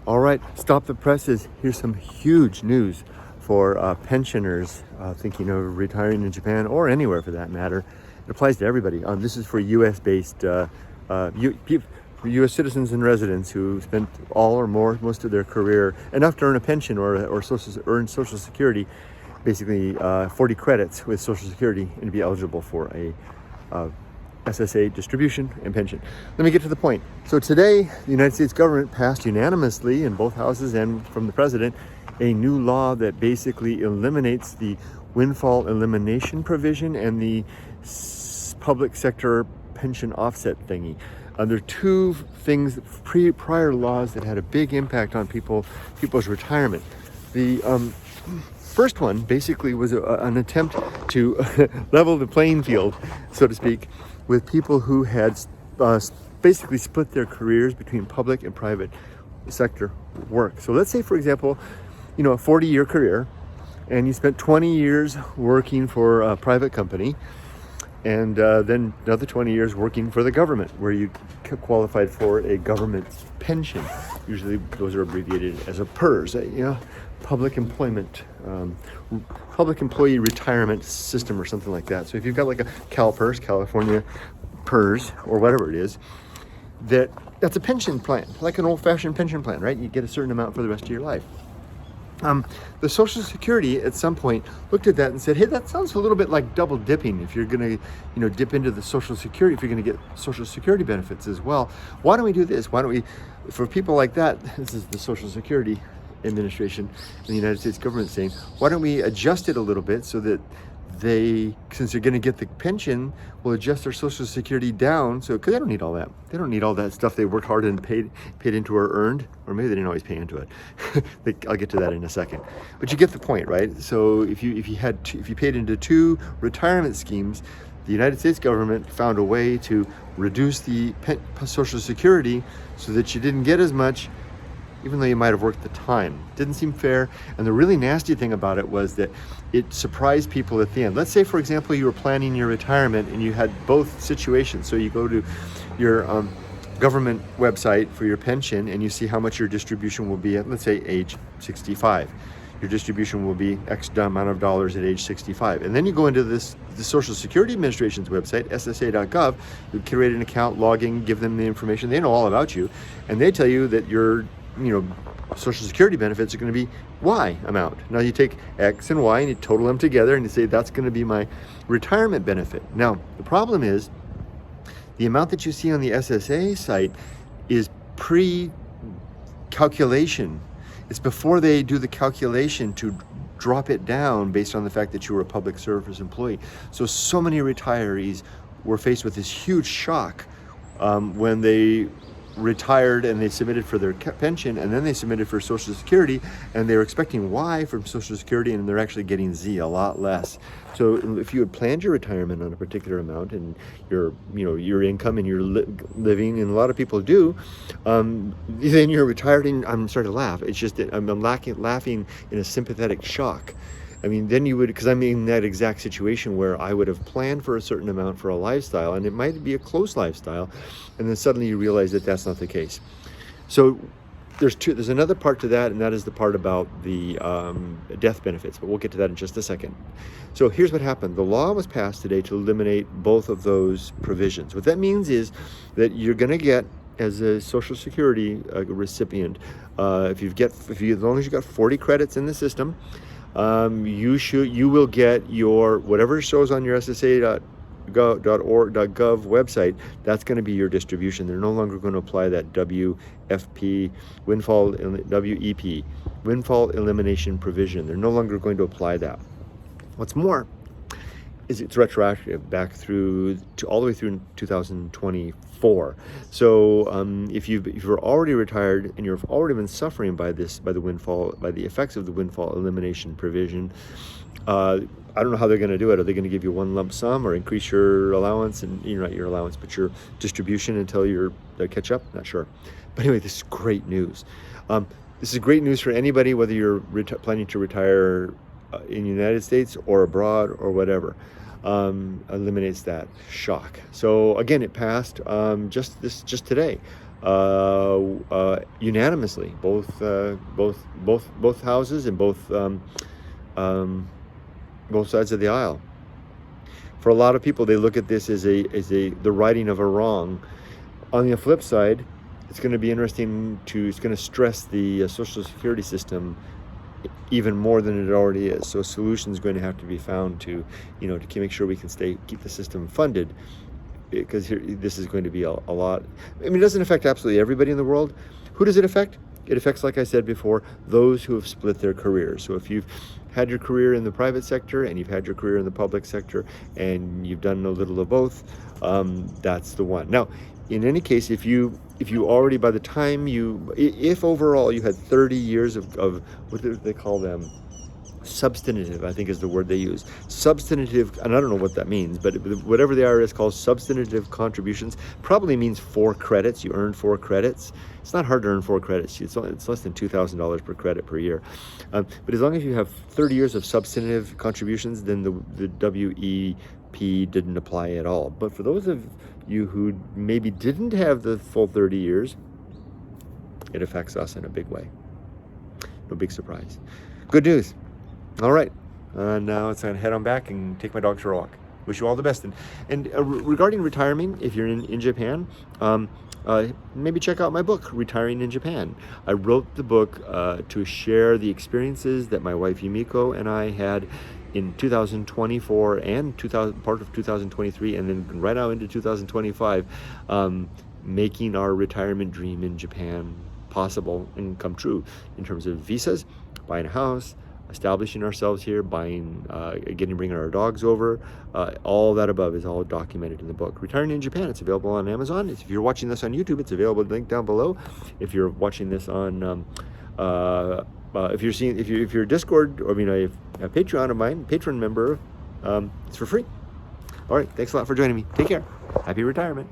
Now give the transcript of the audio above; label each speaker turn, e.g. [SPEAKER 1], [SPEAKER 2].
[SPEAKER 1] All right, stop the presses. Here's some huge news for pensioners thinking of retiring in Japan or anywhere for that matter. It applies to everybody. This is for U.S.-based U.S. citizens and residents who spent all or most of their career enough to earn a pension or earn Social Security, basically 40 credits with Social Security, and be eligible for a SSA distribution and pension. Let me get to the point. So today, the United States government passed unanimously in both houses and from the president a new law that basically eliminates the Windfall Elimination Provision and the public sector pension offset thingy. There are two things, prior laws that had a big impact on people's retirement. The first one basically was an attempt to level the playing field, so to speak, with people who had basically split their careers between public and private sector work. So let's say, for example, a 40-year career, and you spent 20 years working for a private company, and then another 20 years working for the government, where you qualified for a government pension. Usually those are abbreviated as a PERS, public employee retirement system or something like that. So if you've got like a CalPERS, California PERS, or whatever it is, that's a pension plan, like an old-fashioned pension plan, right? You get a certain amount for the rest of your life. The Social Security at some point looked at that and said, hey, that sounds a little bit like double dipping. If you're going to, dip into the Social Security, if you're going to get Social Security benefits as well, why don't we do this? Why don't we, for people like that, this is the Social Security Administration in the United States government saying, why don't we adjust it a little bit so that since they're going to get the pension, will adjust their Social Security down, because they don't need all that. They don't need all that stuff they worked hard and paid into or earned, or maybe they didn't always pay into it. I'll get to that in a second. But you get the point, right? So if you paid into two retirement schemes, the United States government found a way to reduce the Social Security so that you didn't get as much, even though you might have worked the time. Didn't seem fair. And the really nasty thing about it was that it surprised people at the end. Let's say, for example, you were planning your retirement and you had both situations. So you go to your government website for your pension and you see how much your distribution will be at, let's say, age 65. Your distribution will be X amount of dollars at age 65. And then you go into the Social Security Administration's website, ssa.gov, you create an account, log in, give them the information. They know all about you. And they tell you that your Social Security benefits are going to be Y amount. Now you take X and Y and you total them together and you say that's going to be my retirement benefit. Now the problem is the amount that you see on the SSA site is pre-calculation. It's before they do the calculation to drop it down based on the fact that you were a public service employee. So many retirees were faced with this huge shock when they retired and they submitted for their pension, and then they submitted for Social Security, and they were expecting Y from Social Security, and they're actually getting Z, a lot less. So if you had planned your retirement on a particular amount and your income and your living, and a lot of people do, then you're retired, and I'm starting to laugh. It's just that I'm laughing in a sympathetic shock. I mean, then you would, because I'm in that exact situation where I would have planned for a certain amount for a lifestyle, and it might be a close lifestyle, and then suddenly you realize that that's not the case. So there's another part to that, and that is the part about the death benefits, but we'll get to that in just a second. So here's what happened. The law was passed today to eliminate both of those provisions. What that means is that you're going to get, as a Social Security recipient, as long as you got 40 credits in the system, you will get your whatever shows on your ssa.gov website. That's going to be your distribution. They're no longer going to apply that WEP Windfall Elimination Provision. They're no longer going to apply that. What's more is it's retroactive back through to all the way through 2024. So if you're already retired and you've already been suffering by the effects of the Windfall Elimination Provision, I don't know how they're going to do it. Are they going to give you one lump sum or increase your allowance, and not your allowance, but your distribution until they catch up? Not sure. But anyway, this is great news. This is great news for anybody, whether you're planning to retire in the United States or abroad or whatever. Eliminates that shock. So again, it passed just today. unanimously, both houses and both sides of the aisle. For a lot of people, they look at this as the righting of a wrong. On the flip side, it's going to be interesting it's going to stress the Social Security system even more than it already is. So a solution is going to have to be found to make sure we can keep the system funded, because this is going to be a lot. I mean, it doesn't affect absolutely everybody in the world. Who does it affect? It affects, like I said before, those who have split their careers. So if you've had your career in the private sector and you've had your career in the public sector and you've done a little of both, that's the one. Now, in any case, if you already, by the time if overall you had 30 years of what do they call them? Substantive, I think is the word they use. Substantive, and I don't know what that means, but whatever the IRS calls substantive contributions probably means 4 credits. You earned 4 credits. It's not hard to earn 4 credits. It's less than $2,000 per credit per year. But as long as you have 30 years of substantive contributions, then the WEP didn't apply at all. But for those of you who maybe didn't have the full 30 years, it affects us in a big way. No big surprise. Good news. All right, now it's time to head on back and take my dogs for a walk. Wish you all the best. And regarding retiring, if you're in Japan, maybe check out my book, Retiring in Japan. I wrote the book to share the experiences that my wife Yumiko and I had in 2024 and part of 2023, and then right now into 2025, making our retirement dream in Japan possible and come true in terms of visas, buying a house, establishing ourselves here, bringing our dogs over, all that above is all documented in the book. Retiring in Japan, it's available on Amazon. If you're watching this on YouTube, it's available, link down below. If you're watching this on, if you're a Discord, or a Patreon of mine, patron member, it's for free. All right, thanks a lot for joining me. Take care. Happy retirement.